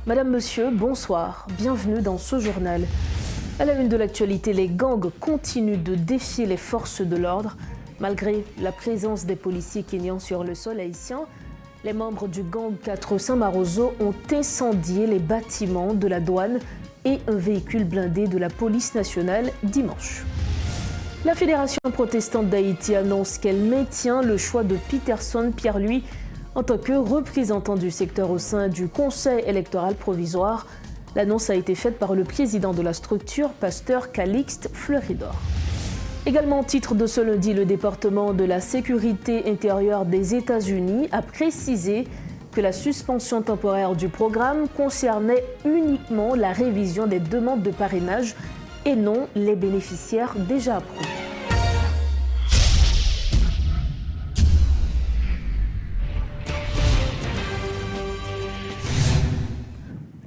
Madame, Monsieur, bonsoir. Bienvenue dans ce journal. À la une de l'actualité, les gangs continuent de défier les forces de l'ordre. Malgré la présence des policiers kenyans sur le sol haïtien, les membres du gang 4 Saint-Marozo ont incendié les bâtiments de la douane et un véhicule blindé de la police nationale dimanche. La Fédération protestante d'Haïti annonce qu'elle maintient le choix de Peterson Pierre-Louis en tant que représentant du secteur au sein du Conseil électoral provisoire. L'annonce a été faite par le président de la structure, pasteur Calixte Fleuridor. Également, titre de ce lundi, le département de la sécurité intérieure des États-Unis a précisé que la suspension temporaire du programme concernait uniquement la révision des demandes de parrainage et non les bénéficiaires déjà approuvés.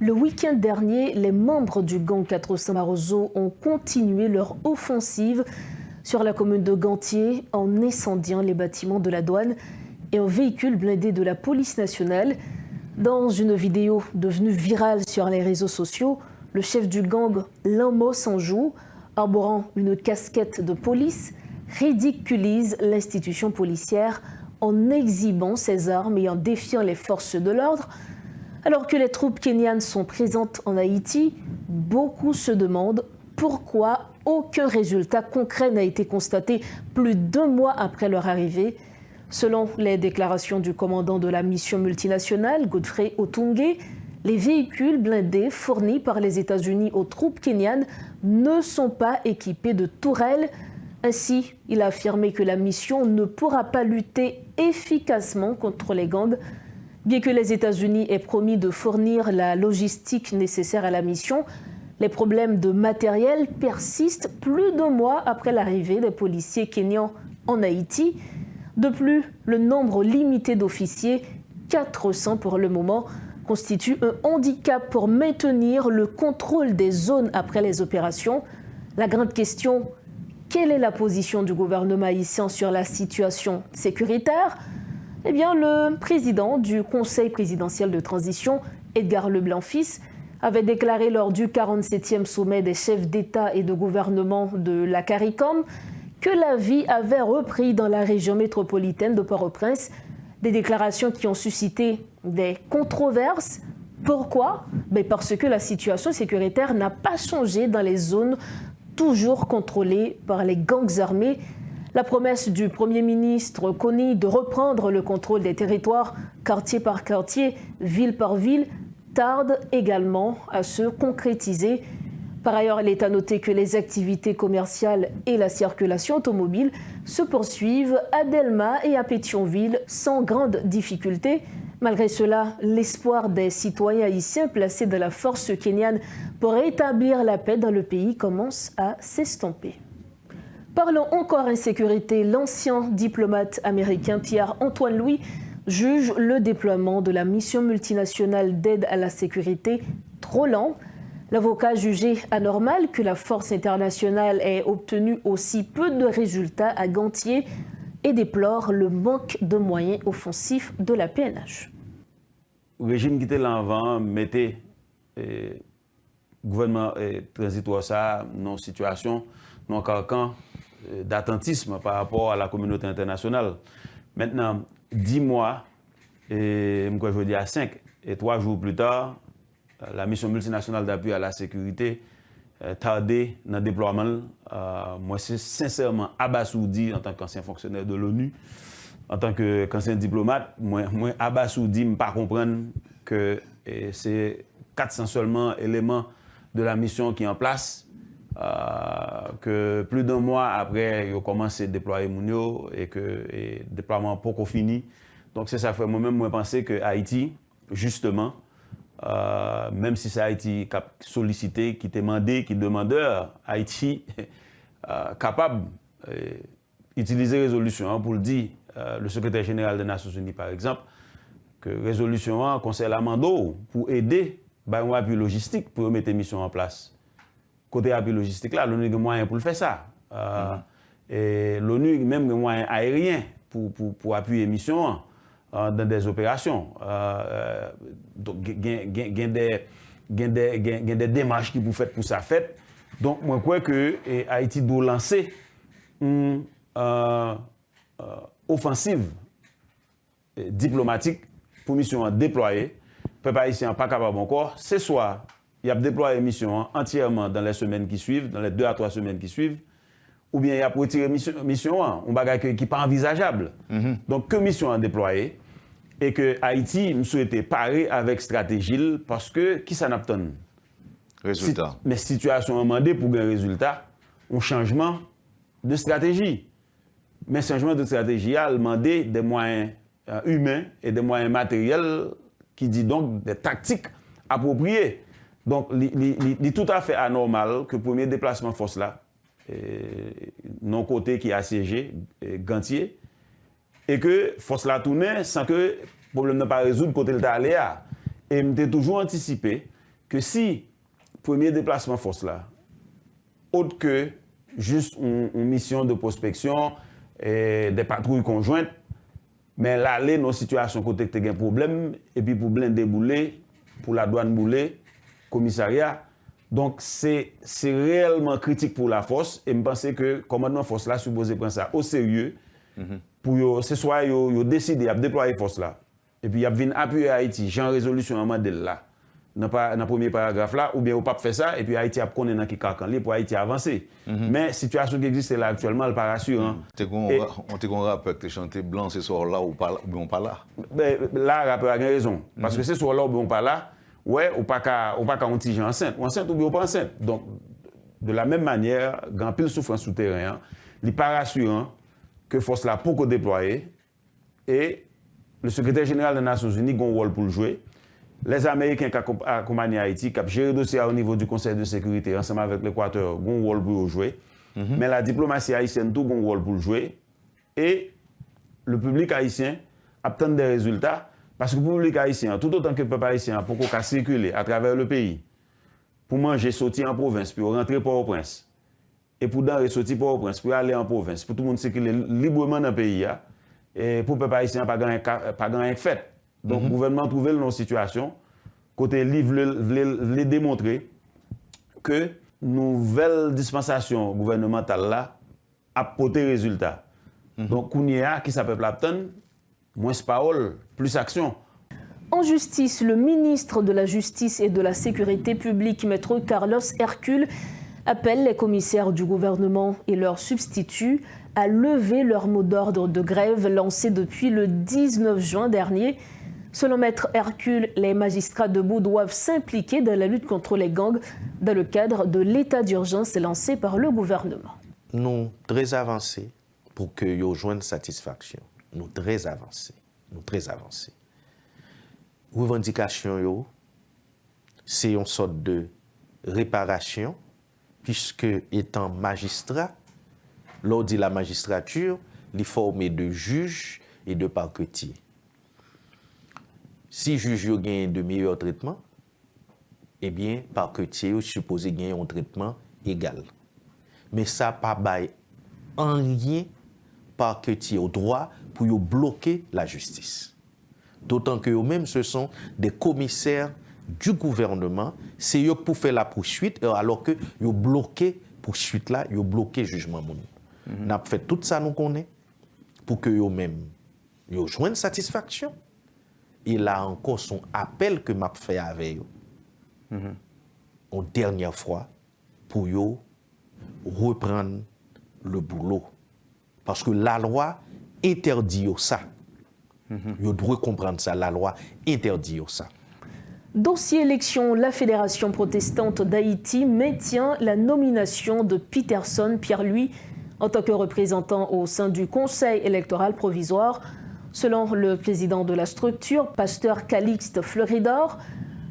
Le week-end dernier, les membres du gang 4 Saint-Marozo ont continué leur offensive sur la commune de Gantier en incendiant les bâtiments de la douane et un véhicule blindé de la police nationale. Dans une vidéo devenue virale sur les réseaux sociaux, le chef du gang, Lamo Sanjou, arborant une casquette de police, ridiculise l'institution policière en exhibant ses armes et en défiant les forces de l'ordre. Alors que les troupes kenyanes sont présentes en Haïti, beaucoup se demandent pourquoi aucun résultat concret n'a été constaté plus d'1 mois après leur arrivée. Selon les déclarations du commandant de la mission multinationale, Godfrey Otunge, les véhicules blindés fournis par les États-Unis aux troupes kenyanes ne sont pas équipés de tourelles. Ainsi, il a affirmé que la mission ne pourra pas lutter efficacement contre les gangs. Bien que les États-Unis aient promis de fournir la logistique nécessaire à la mission, les problèmes de matériel persistent plus d'1 mois après l'arrivée des policiers kenyans en Haïti. De plus, le nombre limité d'officiers, 400 pour le moment, constitue un handicap pour maintenir le contrôle des zones après les opérations. La grande question, quelle est la position du gouvernement haïtien sur la situation sécuritaire ? Eh bien, le président du Conseil présidentiel de transition, Edgar Leblanc-Fils, avait déclaré lors du 47e sommet des chefs d'État et de gouvernement de la CARICOM que la vie avait repris dans la région métropolitaine de Port-au-Prince. Des déclarations qui ont suscité des controverses. Pourquoi ? Parce que la situation sécuritaire n'a pas changé dans les zones toujours contrôlées par les gangs armés. La promesse du Premier ministre Kony de reprendre le contrôle des territoires quartier par quartier, ville par ville, tarde également à se concrétiser. Par ailleurs, il est à noter que les activités commerciales et la circulation automobile se poursuivent à Delma et à Pétionville sans grande difficulté. Malgré cela, l'espoir des citoyens haïtiens placés dans la force kenyane pour rétablir la paix dans le pays commence à s'estomper. Parlons encore insécurité. L'ancien diplomate américain Pierre-Antoine Louis juge le déploiement de la mission multinationale d'aide à la sécurité trop lent. L'avocat jugeait anormal que la force internationale ait obtenu aussi peu de résultats à Gantier et déplore le manque de moyens offensifs de la PNH. Le régime qui était là avant mettait le gouvernement transitoire ça dans une situation, dans un carcan d'attentisme par rapport à la communauté internationale. Maintenant, 10 mois, et je dis à 5 et 3 jours plus tard, la mission multinationale d'appui à la sécurité tardée dans le déploiement. Moi, c'est sincèrement abasourdi en tant qu'ancien fonctionnaire de l'ONU, en tant qu'ancien diplomate, moi abasourdi, je ne pas comprendre que c'est 400 seulement éléments de la mission qui est en place. Que plus d'1 mois après, ils ont commencé à déployer Mounio et que le déploiement n'est pas fini. Donc, c'est ça fait moi-même, moi, penser que Haïti, justement, même si c'est Haïti qui a sollicité, qui demandé, qui demandeur, Haïti capable d'utiliser résolution pour le dire, le secrétaire général des Nations Unies, par exemple, que résolution conseille la mando pour aider un appui logistique pour mettre mission en place. Côté appui logistique là, l'ONU a des moyens pour le faire ça. Et l'ONU même des moyens aériens pour appuyer mission. dans des opérations. Donc, il y a des démarches qui vous faites pour ça fait. Donc, moi, je crois que Haïti doit lancer une offensive diplomatique pour mission déployer. Le peuple haïtien n'est pas capable encore. C'est soit il y a déployé mission entièrement dans les semaines qui suivent, dans les 2 à 3 semaines qui suivent, ou bien il y a retiré mission, un bagage qui n'est pas envisageable. Donc, que mission a déployé et que Haïti me souhaitait parer avec stratégie parce que qui ça n'a pas résultat. Mais situation a demandé pour un résultat, un changement de stratégie. Mais changement de stratégie a demandé des moyens humains et des moyens matériels qui dit donc des tactiques appropriées. Donc, il est tout à fait anormal que le premier déplacement force là, non côté qui est assiégé, Gantier, et que force la tourne sans que le problème n'a pas résoudre côté le Taléa. Et je toujours anticipé que si le premier déplacement force là, autre que juste une mission de prospection et des patrouilles conjointes, mais l'aller dans une situation côté que tu as un problème, et puis pour blinder bouler, pour la douane bouler, commissariat. Donc, c'est réellement critique pour la force. Et je pense que le commandement force là supposé prendre ça au sérieux. Pour ce soit yo décidé de déployer force là. Et puis, il y a appuyer Haïti, genre résolution en modèle là. Dans le premier paragraphe là, ou bien on ne peut pas faire ça, et puis Haïti a connu dans qui pour Haïti avancer. Mais la situation qui existe là actuellement, elle n'est pas rassurante. On te rappelle que tu chanté blanc ce soir là ou bien pas là. Là, le rappeur a raison. Parce que ce soir là ou bien pas là, ouais, ou pas qu'à un petit enceinte. Ou enceinte ou bien pas enceinte. Donc, de la même manière, grand pile souffrance souterrain, il n'est pas rassurant que force là pour déployer. Et le secrétaire général des Nations Unies a un rôle pour le jouer. Les Américains qui accompagnent Haïti, qui ont géré le dossier au niveau du Conseil de sécurité, ensemble avec l'Équateur, ont un rôle pour jouer. Mais la diplomatie haïtienne, tout a un rôle pour jouer. Et le public haïtien obtient des résultats. Parce que le public haïtien, tout autant que le peuple haïtien, pour qu'on circuler à travers le pays, pour manger, sortir en province, puis rentrer Port-au-Prince, et pour sortir Port-au-Prince, pour aller en province, pour tout le monde circuler librement dans le pays, et pour le peuple haïtien, pas grand fait. Donc, le gouvernement trouve une situation, côté livre, les démontrer que nouvelle dispensation gouvernementale là a porté résultat. Donc, Kounia, qui s'appelle Lapton, moins parole, plus action. En justice, le ministre de la Justice et de la Sécurité publique, Maître Carlos Hercule, appelle les commissaires du gouvernement et leurs substituts à lever leur mot d'ordre de grève lancé depuis le 19 juin dernier. Selon Maître Hercule, les magistrats debout doivent s'impliquer dans la lutte contre les gangs dans le cadre de l'état d'urgence lancé par le gouvernement. Nous très avancés pour que nous joignent satisfaction. Nous très avancés. Revendication, c'est une sorte de réparation, puisque étant magistrat, lors de la magistrature, il est formé de juges et de parquetiers. Si juge gagne de meilleurs traitements, eh bien, parquetier est supposé gagner un traitement égal. Mais ça pas bail en rien parquetier au droit pour bloquer la justice. D'autant que eux-mêmes, ce sont des commissaires du gouvernement, c'est eux pour faire la poursuite, alors que ils bloqué la poursuite là, ils bloqué le jugement. Nous avons fait tout ça, nous connaissons, pour que eux-mêmes ils joignent satisfaction. Et là encore, son appel que m'a fait avec eux, une dernière fois, pour eux reprendre le boulot. Parce que la loi interdit ça. Vous devez comprendre ça, la loi interdit ça. Dossier élection, la Fédération protestante d'Haïti maintient la nomination de Peterson Pierre-Louis en tant que représentant au sein du Conseil électoral provisoire. Selon le président de la structure, pasteur Calixte Fleuridor,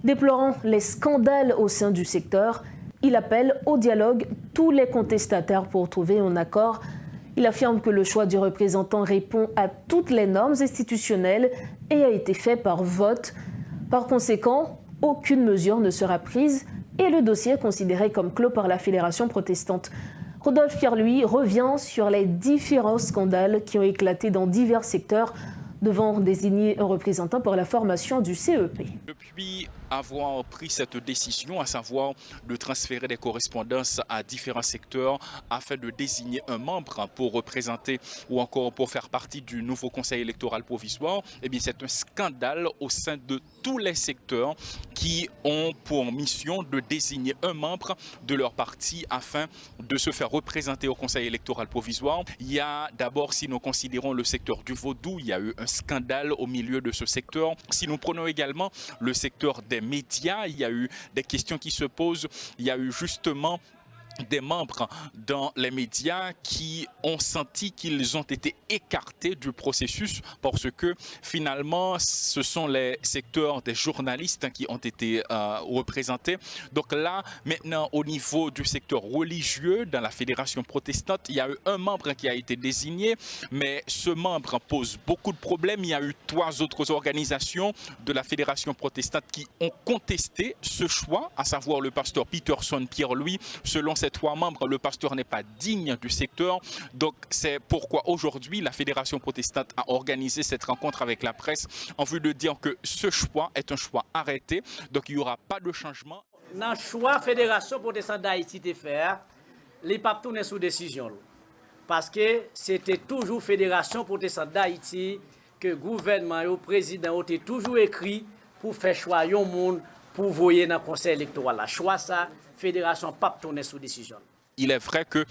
déplorant les scandales au sein du secteur, il appelle au dialogue tous les contestataires pour trouver un accord. Il affirme que le choix du représentant répond à toutes les normes institutionnelles et a été fait par vote. Par conséquent, aucune mesure ne sera prise et le dossier est considéré comme clos par la Fédération protestante. Rodolphe Pierre-Louis revient sur les différents scandales qui ont éclaté dans divers secteurs, devant désigner un représentant pour la formation du CEP. Depuis avoir pris cette décision, à savoir de transférer des correspondances à différents secteurs afin de désigner un membre pour représenter ou encore pour faire partie du nouveau conseil électoral provisoire, eh bien c'est un scandale au sein de tous les secteurs qui ont pour mission de désigner un membre de leur parti afin de se faire représenter au conseil électoral provisoire. Il y a d'abord, si nous considérons le secteur du Vaudou, il y a eu un scandale au milieu de ce secteur. Si nous prenons également le secteur des médias, il y a eu des questions qui se posent. Il y a eu justement des membres dans les médias qui ont senti qu'ils ont été écartés du processus parce que finalement ce sont les secteurs des journalistes qui ont été représentés. Donc là maintenant au niveau du secteur religieux dans la fédération protestante, il y a eu un membre qui a été désigné, mais ce membre pose beaucoup de problèmes. Il y a eu 3 autres organisations de la fédération protestante qui ont contesté ce choix, à savoir le pasteur Peterson Pierre-Louis. Selon ces 3 membres, le pasteur n'est pas digne du secteur. Donc c'est pourquoi aujourd'hui la Fédération protestante a organisé cette rencontre avec la presse en vue de dire que ce choix est un choix arrêté. Donc il n'y aura pas de changement. Dans le choix Fédération protestante d'Haïti de faire, les papes tournent sous décision. Parce que c'était toujours Fédération protestante d'Haïti que le gouvernement et le président ont toujours écrit pour faire choix un monde pour voyer dans le conseil électoral. La choix ça, Fédération pape tourner sous décision. Il est vrai que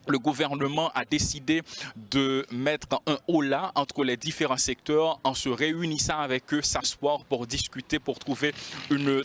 le gouvernement a décidé de mettre un holà entre les différents secteurs en se réunissant avec eux, s'asseoir pour discuter, pour trouver une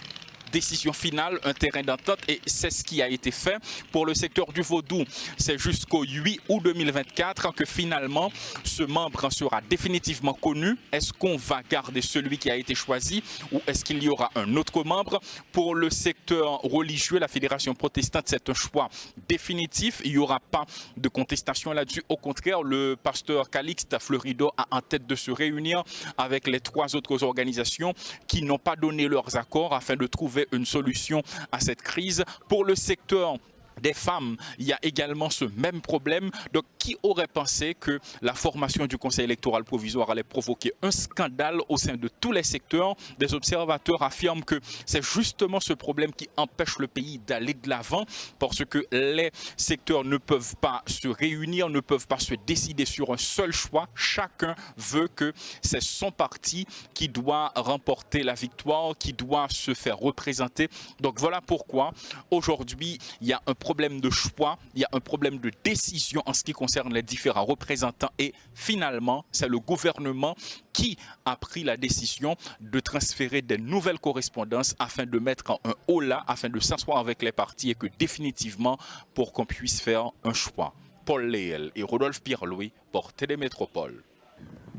décision finale, un terrain d'entente, et c'est ce qui a été fait pour le secteur du Vaudou. C'est jusqu'au 8 août 2024 que finalement ce membre sera définitivement connu. Est-ce qu'on va garder celui qui a été choisi ou est-ce qu'il y aura un autre membre? Pour le secteur religieux, la Fédération protestante, c'est un choix définitif. Il n'y aura pas de contestation là-dessus. Au contraire, le pasteur Calixte Florido a en tête de se réunir avec les 3 autres organisations qui n'ont pas donné leurs accords afin de trouver une solution à cette crise. Pour le secteur des femmes, il y a également ce même problème. Donc, qui aurait pensé que la formation du Conseil électoral provisoire allait provoquer un scandale au sein de tous les secteurs? Des observateurs affirment que c'est justement ce problème qui empêche le pays d'aller de l'avant parce que les secteurs ne peuvent pas se réunir, ne peuvent pas se décider sur un seul choix. Chacun veut que c'est son parti qui doit remporter la victoire, qui doit se faire représenter. Donc, voilà pourquoi aujourd'hui, il y a un problème de choix, il y a un problème de décision en ce qui concerne les différents représentants et finalement, c'est le gouvernement qui a pris la décision de transférer des nouvelles correspondances afin de mettre un holà, afin de s'asseoir avec les partis et que définitivement, pour qu'on puisse faire un choix. Paul Léel et Rodolphe Pierre-Louis pour Télémétropole.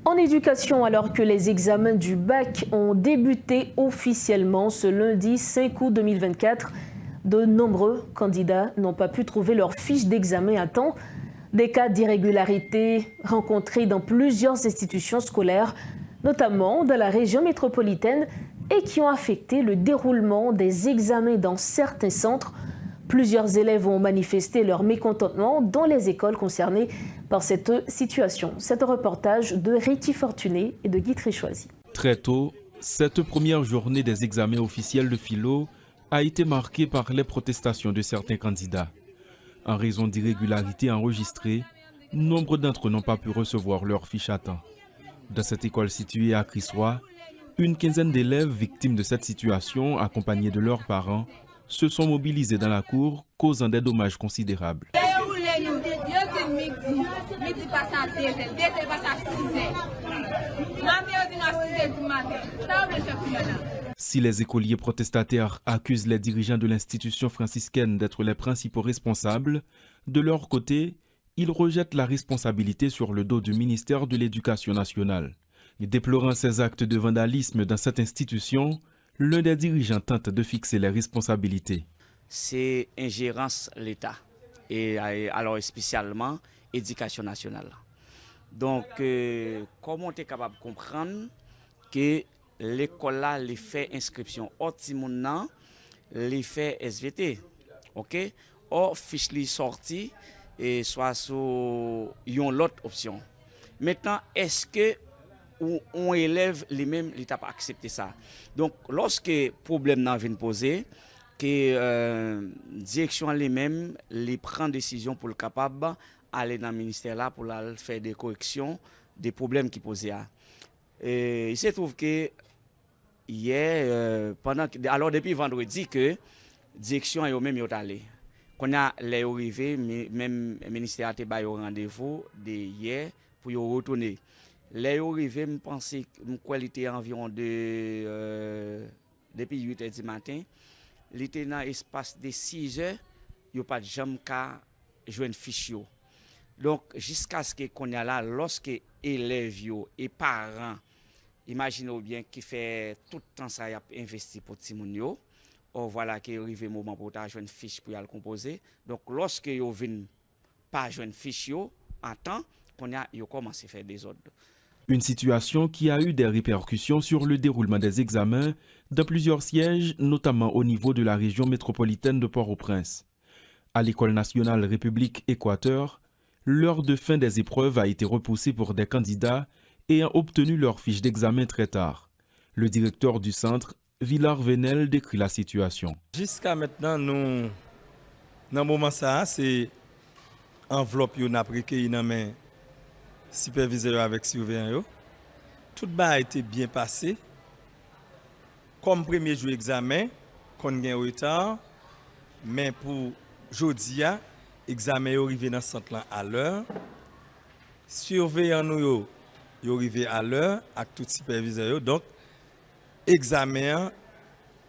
En éducation, alors que les examens du bac ont débuté officiellement ce lundi 5 août 2024, de nombreux candidats n'ont pas pu trouver leur fiche d'examen à temps. Des cas d'irrégularité rencontrés dans plusieurs institutions scolaires, notamment dans la région métropolitaine, et qui ont affecté le déroulement des examens dans certains centres. Plusieurs élèves ont manifesté leur mécontentement dans les écoles concernées par cette situation. C'est un reportage de Réti Fortuné et de Guy Tréchoisy. Très tôt, cette première journée des examens officiels de philo a été marquée par les protestations de certains candidats. En raison d'irrégularités enregistrées, nombre d'entre eux n'ont pas pu recevoir leur fiche à temps. Dans cette école située à Crissois, une quinzaine d'élèves victimes de cette situation, accompagnés de leurs parents, se sont mobilisés dans la cour, causant des dommages considérables. Si les écoliers protestataires accusent les dirigeants de l'institution franciscaine d'être les principaux responsables, de leur côté, ils rejettent la responsabilité sur le dos du ministère de l'Éducation nationale. Déplorant ces actes de vandalisme dans cette institution, l'un des dirigeants tente de fixer les responsabilités. C'est ingérence l'État, et alors spécialement l'éducation nationale. Donc, comment on est capable de comprendre que l'école là, les fait inscription optimement, les fait SVT, ok? Or fiche li sorti et soit sur une autre option. Maintenant, est-ce que ou on élève les mêmes, l'État pas accepté ça. Donc, lorsque problème n'a vient poser, que direction les mêmes, les prend décision pour le capable aller dans le ministère là pour faire des corrections des problèmes qui posaient. Il se trouve que hier, alors depuis vendredi que direction est même allé. Qu'on a les arrivés, même le ministère a été au rendez-vous de hier pour y retourner. Les arrivés, je pense que la était environ depuis 8h du matin. Il était dans l'espace de 6 heures, il n'y a pas de jamais qu'à jouer une fiche. Donc, jusqu'à ce qu'on y a là, lorsque élèves et parents, imaginez bien qui fait tout le temps ça, y a investi pour Timounio. Or voilà qu'il arrive le moment pour jouer une fiche pour le composer. Donc, lorsque vous ne venez pas jouer une fiche en temps, qu'on a commencé à faire des ordres. Une situation qui a eu des répercussions sur le déroulement des examens dans plusieurs sièges, notamment au niveau de la région métropolitaine de Port-au-Prince. À l'École nationale République Équateur, l'heure de fin des épreuves a été repoussée pour des candidats ayant obtenu leur fiche d'examen très tard. Le directeur du centre, Villard Venel, décrit la situation. Jusqu'à maintenant, nous, dans le moment ça, c'est enveloppe qu'on a pris qui dans main superviseur avec surveillant. Tout a été bien passé. Comme premier jour examen, qu'on a un retard, mais pour aujourd'hui, examen est arrivé dans le centre à l'heure. Surveillant nous est arrivé à l'heure avec tout superviseur. Donc, examen,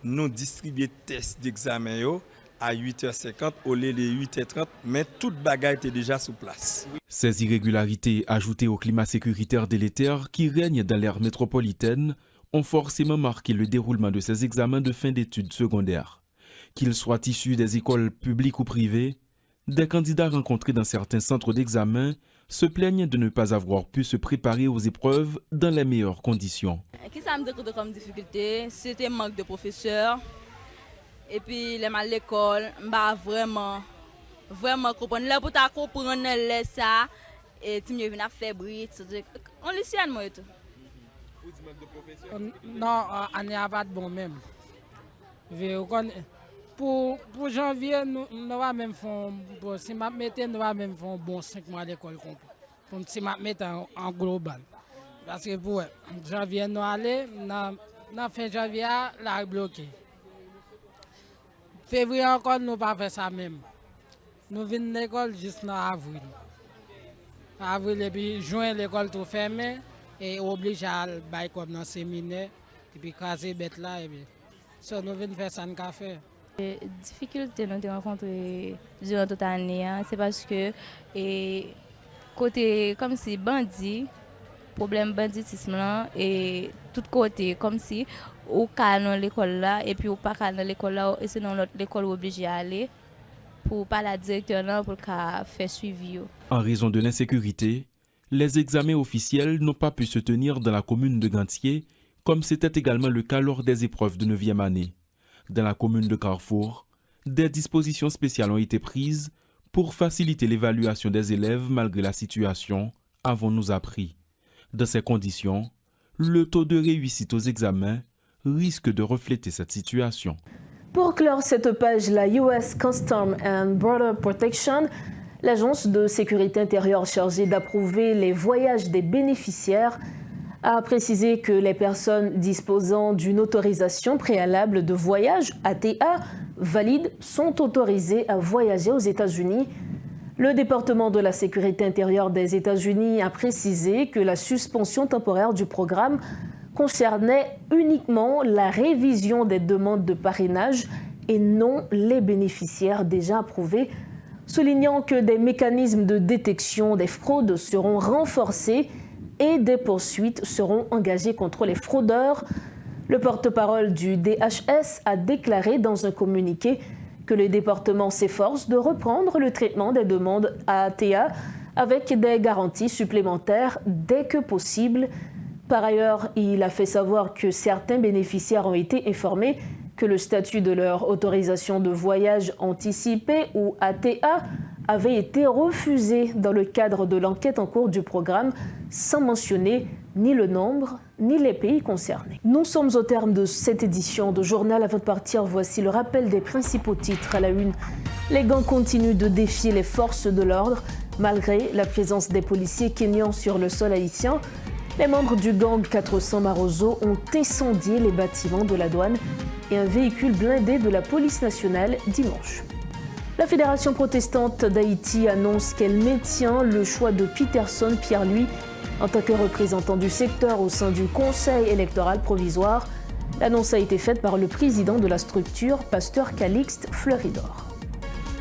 nous distribuons test d'examen à 8h50 au lieu de 8h30, mais toute bagaille était déjà sur place. Ces irrégularités, ajoutées au climat sécuritaire délétère qui règne dans l'ère métropolitaine, ont forcément marqué le déroulement de ces examens de fin d'études secondaires. Qu'ils soient issus des écoles publiques ou privées, des candidats rencontrés dans certains centres d'examen se plaignent de ne pas avoir pu se préparer aux épreuves dans les meilleures conditions. Qu'est-ce que ça me dit comme difficulté? C'était un manque de professeurs. Et puis, les mal l'école, bah vraiment comprendre. Là, pour comprendre ça, et tu me viens à faire briller, on le sait, moi et tout. Non, on n'est pas bon même. Pour janvier, nous va même faire, si je mets, nous va même faire bon 5 mois d'école complet. Pour si je mets en global. Parce que pour janvier, nous allons, dans fin janvier, là, bloqué. Février encore, nous pas fait ça même. Nous venons à l'école juste en avril. Avril et puis juin, l'école tout fermée et obligé à aller comme dans le séminaire et puis caser bête là. Et puis, so, nous venons faire ça en café. Les difficultés que nous avons rencontrées durant toute l'année, c'est parce que côté comme si bandit, problème banditisme là, et tout côté comme si ou cas dans l'école là et puis ou pas dans l'école là et sinon l'autre l'école obligé à aller pour pas la directeur là pour faire suivi. En raison de l'insécurité, les examens officiels n'ont pas pu se tenir dans la commune de Gantier, comme c'était également le cas lors des épreuves de 9e année. Dans la commune de Carrefour, des dispositions spéciales ont été prises pour faciliter l'évaluation des élèves malgré la situation, avons-nous appris. Dans ces conditions, le taux de réussite aux examens risque de refléter cette situation. Pour clore cette page, la US Customs and Border Protection, l'agence de sécurité intérieure chargée d'approuver les voyages des bénéficiaires, a précisé que les personnes disposant d'une autorisation préalable de voyage, ATA, valide, sont autorisées à voyager aux États-Unis. Le département de la sécurité intérieure des États-Unis a précisé que la suspension temporaire du programme concernait uniquement la révision des demandes de parrainage et non les bénéficiaires déjà approuvés, soulignant que des mécanismes de détection des fraudes seront renforcés et des poursuites seront engagées contre les fraudeurs. Le porte-parole du DHS a déclaré dans un communiqué que le département s'efforce de reprendre le traitement des demandes à ATA avec des garanties supplémentaires dès que possible. Par ailleurs, il a fait savoir que certains bénéficiaires ont été informés que le statut de leur autorisation de voyage anticipée ou ATA avait été refusé dans le cadre de l'enquête en cours du programme, sans mentionner ni le nombre, ni les pays concernés. Nous sommes au terme de cette édition de Journal. Avant de partir, voici le rappel des principaux titres à la une. Les gangs continuent de défier les forces de l'ordre, malgré la présence des policiers kenyans sur le sol haïtien. Les membres du gang 400 Marozo ont incendié les bâtiments de la douane et un véhicule blindé de la police nationale dimanche. La Fédération protestante d'Haïti annonce qu'elle maintient le choix de Peterson Pierre-Louis en tant que représentant du secteur au sein du Conseil électoral provisoire. L'annonce a été faite par le président de la structure, Pasteur Calixte Fleuridor.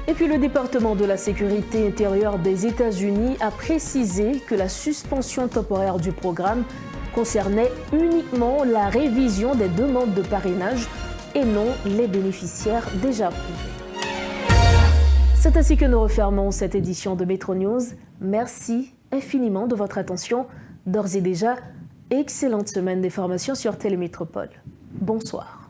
Et puis le département de la sécurité intérieure des États-Unis a précisé que la suspension temporaire du programme concernait uniquement la révision des demandes de parrainage et non les bénéficiaires déjà approuvés. C'est ainsi que nous refermons cette édition de Métro News. Merci infiniment de votre attention. D'ores et déjà, excellente semaine d'information sur Télémétropole. Bonsoir.